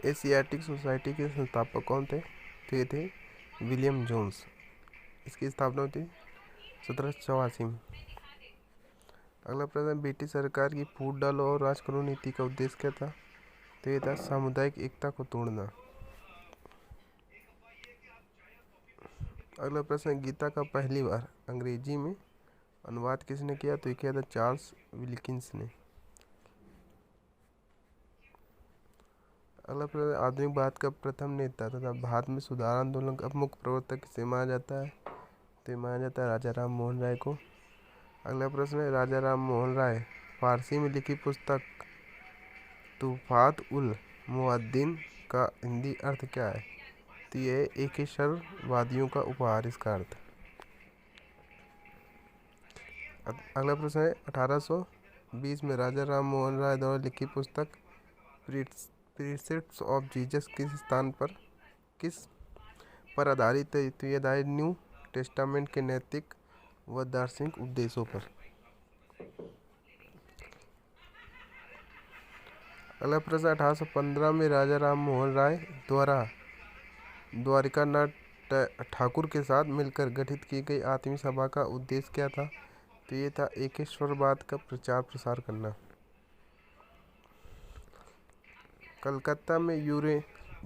Asiatic society के संस्थापक कौन थे? तो ये थे विलियम जोन्स। इसकी स्थापना हुई थी 1784 में। अगला प्रश्न, ब्रिटिश सरकार की फूट डालो और राज करो नीति का उद्देश्य क्या था? तो ये था सामुदायिक एकता को तोड़ना। अगला प्रश्न, गीता का पहली बार अंग्रेजी में अनुवाद किसने किया? तो ये किया था चार्ल्स विल्किंस ने। अगला प्रश्न, आधुनिक भारत का प्रथम नेता तथा भारत में सुधार आंदोलन का मुख्य प्रवर्तक किसे माना जाता है? तो ये माना जाता है राजा राम मोहन राय को। अगला प्रश्न है, राजा राम मोहन राय फारसी में लिखी पुस्तक तुफात उल मुअद्दिन का हिंदी अर्थ क्या है? तो ये एकेश्वरवादियों का उपहार, इसका अर्थ। अगला प्रश्न है, 1820 में राजा राम मोहन राय द्वारा लिखी पुस्तक प्रीसेप्ट्स ऑफ जीसस किस पर आधारित है? तो ये आधारित न्यू टेस्टामेंट के नैतिक व दार्शनिक उपदेशों पर। अगला प्रश्न, 1815 में राजा राम मोहन राय द्वारा द्वारिकानाथ ठाकुर के साथ मिलकर गठित की गई आत्मीय सभा का उद्देश्य क्या था? तो ये था एकेश्वरवाद का प्रचार प्रसार करना। कलकत्ता में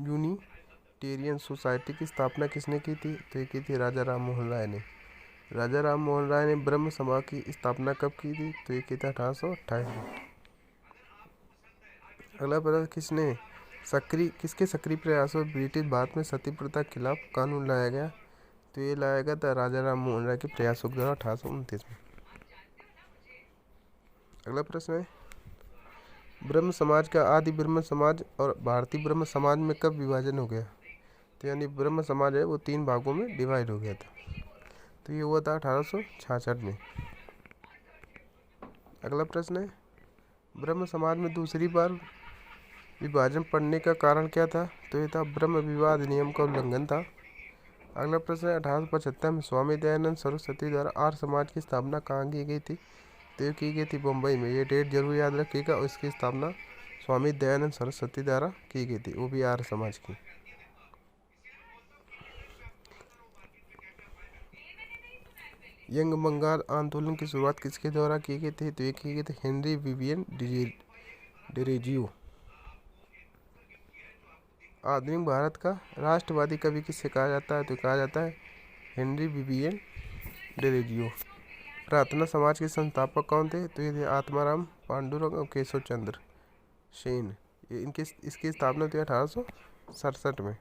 यूनिटेरियन सोसाइटी की स्थापना किसने की थी? तो ये की थी राजा राम मोहन राय ने। राजा राम मोहन राय ने ब्रह्म सभा की स्थापना कब की थी? तो ये की थी 1828 में। अगला प्रश्न, किसके सक्रिय प्रयासों ब्रिटिश भारत में सती प्रथा के खिलाफ कानून लाया गया? तो ये लाया गया था राजा राम मोहन राय के प्रयासों के द्वारा 1829 में। अगला प्रश्न है, ब्रह्म समाज का आदि ब्रह्म समाज और भारतीय ब्रह्म समाज में कब विभाजन हो गया? तो यानी ब्रह्म समाज है वो 3 भागों में डिवाइड हो गया था। तो ये हुआ था 1866 में। अगला प्रश्न है, ब्रह्म समाज में दूसरी बार विभाजन पड़ने का कारण क्या था? तो ये था ब्रह्म विवाह अधिनियम का उल्लंघन था। अगला प्रश्न है, 1875 में स्वामी दयानंद सरस्वती द्वारा आर्य समाज की स्थापना कहाँ की गई थी? तो ये की गई थी बम्बई में। ये डेट जरूर याद रखिएगा। और इसकी स्थापना स्वामी दयानंद सरस्वती द्वारा की गई थी, वो भी आर्य समाज की। यंग बंगाल आंदोलन की शुरुआत किसके द्वारा की गई थी? तो ये की गई थी हेनरी विवियन डिरेजियो। आधुनिक भारत का राष्ट्रवादी कवि किससे कहा जाता है? तो कहा जाता है हेनरी विवियन डिरेजियो। प्रार्थना समाज के संस्थापक कौन थे? तो ये थे आत्माराम पांडुरंग और केशव चंद्र सेन। इसकी स्थापना हुई 1867 में।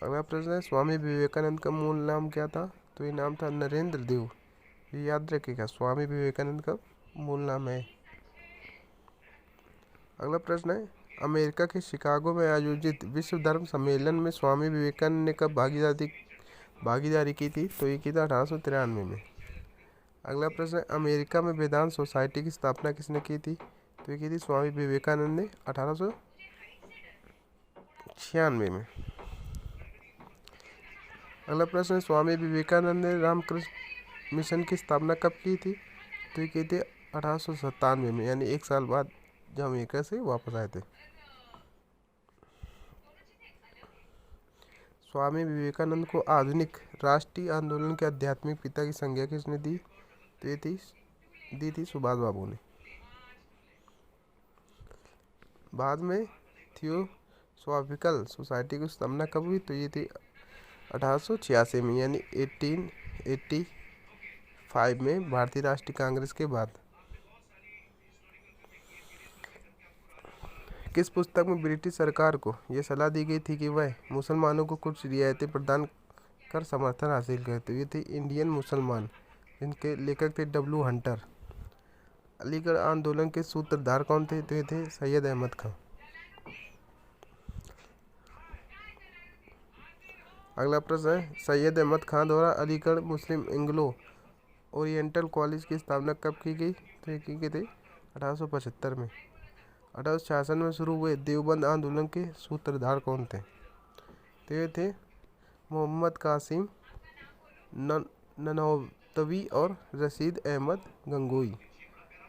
अगला प्रश्न है, स्वामी विवेकानंद का मूल नाम क्या था? तो ये नाम था नरेंद्र देव। ये याद रखिएगा, स्वामी विवेकानंद का मूल नाम है। अगला प्रश्न है, अमेरिका के शिकागो में आयोजित विश्व धर्म सम्मेलन में स्वामी विवेकानंद ने कब भागीदारी की थी? तो ये की था 1893 में। अगला प्रश्न है, अमेरिका में वेदांत सोसाइटी की स्थापना किसने की थी? तो ये की थी स्वामी विवेकानंद ने 1896 में। अगला प्रश्न है, स्वामी विवेकानंद ने रामकृष्ण मिशन की स्थापना कब की थी? तो ये की थी 1897 में, यानी 1 साल बाद जब अमेरिका से वापस आए थे। स्वामी विवेकानंद को आधुनिक राष्ट्रीय आंदोलन के आध्यात्मिक पिता की संज्ञा किसने दी? तो ये दी थी सुभाष बाबू ने। बाद में थियोसॉफिकल सोसाइटी की स्थापना कब हुई? तो ये थी 1886 में, यानी 1885 में भारतीय राष्ट्रीय कांग्रेस के बाद। किस पुस्तक में ब्रिटिश सरकार को यह सलाह दी गई थी कि वह मुसलमानों को कुछ रियायतें प्रदान कर समर्थन हासिल करे? तो ये थी इंडियन मुसलमान, इनके लेखक थे डब्ल्यू हंटर। अलीगढ़ आंदोलन के सूत्रधार कौन थे? तो ये थे सैयद अहमद खां। अगला प्रश्न है, सैयद अहमद खां द्वारा अलीगढ़ मुस्लिम एंग्लो ओरिएंटल कॉलेज की स्थापना कब की गई? तो ये की गई थी 1875 में। 1866 में शुरू हुए देवबंद आंदोलन के सूत्रधार कौन थे? तो ये थे मोहम्मद कासिम ननौतवी और रशीद अहमद गंगोई।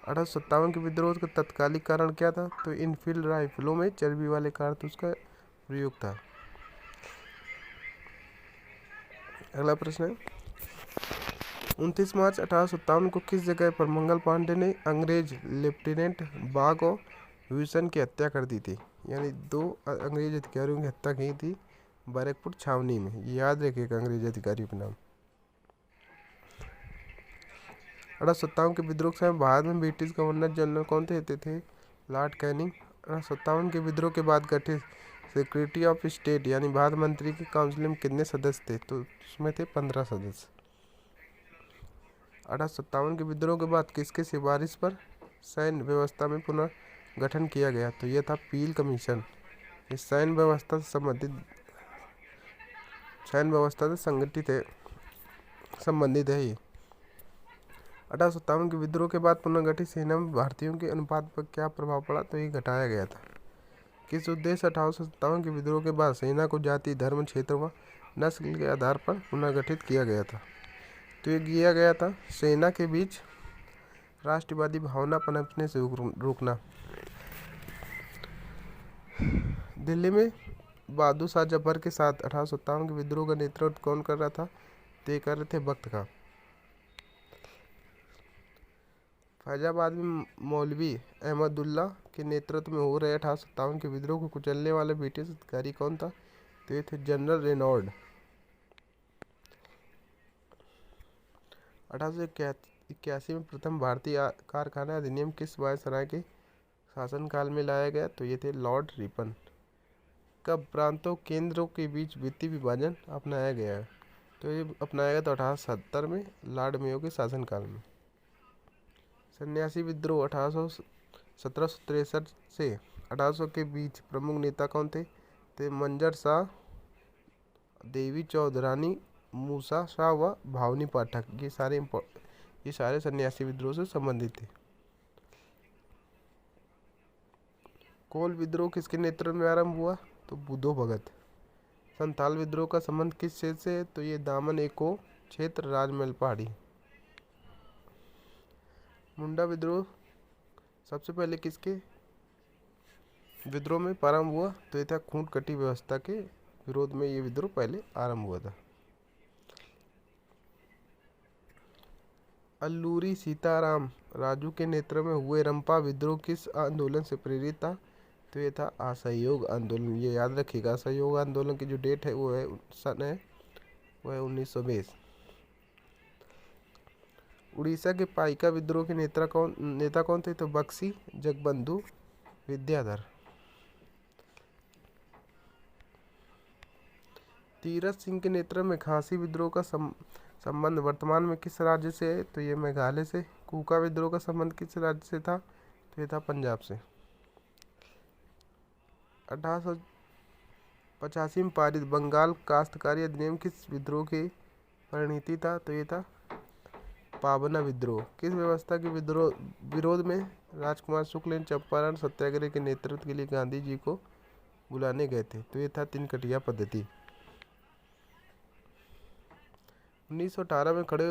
1857 के विद्रोह का तत्कालिक कारण क्या था? तो इनफील्ड राइफलों में चर्बी वाले कारतूस का प्रयोग था। अगला प्रश्न है, 29 मार्च 1857 को किस जगह पर मंगल पांडे ने अंग्रेज लेफ्टिनेंट बाग और विल्सन की हत्या कर दी थी? यानी 2 अंग्रेज अधिकारियों की हत्या की थी बैरकपुर छावनी में। याद रखिएगा अंग्रेज अधिकारियों के नाम। 1857 के विद्रोह के समय भारत में ब्रिटिश गवर्नर जनरल कौन थे? Lord Canning. 1857 के विद्रोह के बाद गठित सेक्रेटरी ऑफ स्टेट यानी भारत मंत्री की काउंसिल में कितने सदस्य थे? तो उसमें थे 15 सदस्य। 1857 के विद्रोह के बाद किसके सिफारिश पर सैन्य व्यवस्था में पुनर्गठन किया गया? तो यह था पील कमीशन। इस सैन्य व्यवस्था से संबंधित है ये। 1857 के विद्रोह के बाद पुनर्गठित सेना में भारतीयों के अनुपात पर क्या प्रभाव पड़ा? तो ये घटाया गया था। किस उद्देश्य से 1857 के विद्रोह के बाद सेना को जाति, धर्म, क्षेत्र व नस्ल के आधार पर पुनर्गठित किया गया था? तो ये किया गया था सेना के बीच राष्ट्रवादी भावना पनपने से रोकना। दिल्ली में बहादुर शाह जफर के साथ 1857 के विद्रोह का नेतृत्व कौन कर रहा था? तो ये कर रहे थे बख्त खां। फैजाबाद में मौलवी अहमदुल्ला के नेतृत्व में हो रहे 1857 के विद्रोह को कुचलने वाले ब्रिटिश अधिकारी कौन था? तो ये थे जनरल रेनॉल्ड। 1881 में प्रथम भारतीय कारखाना अधिनियम किस वायसराय के शासनकाल में लाया गया? तो ये थे लॉर्ड रिपन। कब प्रांतों केंद्रों के बीच वित्तीय विभाजन अपनाया गया है? तो ये अपनाया गया था 1870 में लॉर्ड मेयो के शासनकाल में। सन्यासी विद्रोह 1763 से 1800 के बीच प्रमुख नेता कौन थे? तो मंजर शाह, देवी चौधरानी, मूसा शाह व भावनी पाठक। ये सारे सन्यासी विद्रोह से संबंधित थे। कोल विद्रोह किसके नेतृत्व में आरंभ हुआ? तो बुद्धो भगत। संथाल विद्रोह का संबंध किस क्षेत्र से है? तो ये दामन एको क्षेत्र, राजमहल पहाड़ी। मुंडा विद्रोह सबसे पहले किसके विद्रोह में प्रारंभ हुआ? तो ये था खूंट कटी व्यवस्था के विरोध में ये विद्रोह पहले आरंभ हुआ था। अल्लूरी सीताराम राजू के नेतृत्व में हुए रंपा विद्रोह किस आंदोलन से प्रेरित था? तो ये था असहयोग आंदोलन। ये याद रखिएगा, असहयोग आंदोलन की जो डेट है वो है 1920। उड़ीसा के पाइका विद्रोह के नेता कौन थे? तो बक्सी जगबंधु विद्याधर। तीरथ सिंह के नेतृत्व में खासी विद्रोह का संबंध वर्तमान में किस राज्य से है? तो ये मेघालय से। कूका विद्रोह का संबंध किस राज्य से था? तो ये था पंजाब से। 1885 में पारित बंगाल काश्तकारी अधिनियम किस विद्रोह की परिणति था? तो ये था पाबना विद्रोह। किस व्यवस्था के विरोध में राजकुमार शुक्ल ने चंपारण सत्याग्रह के नेतृत्व के लिए गांधी जी को बुलाने गए थे? तो ये था तिनकटिया पद्धति। 1918 में खड़े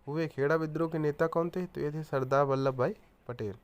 हुए खेड़ा विद्रोह के नेता कौन थे? तो ये थे सरदार वल्लभ भाई पटेल।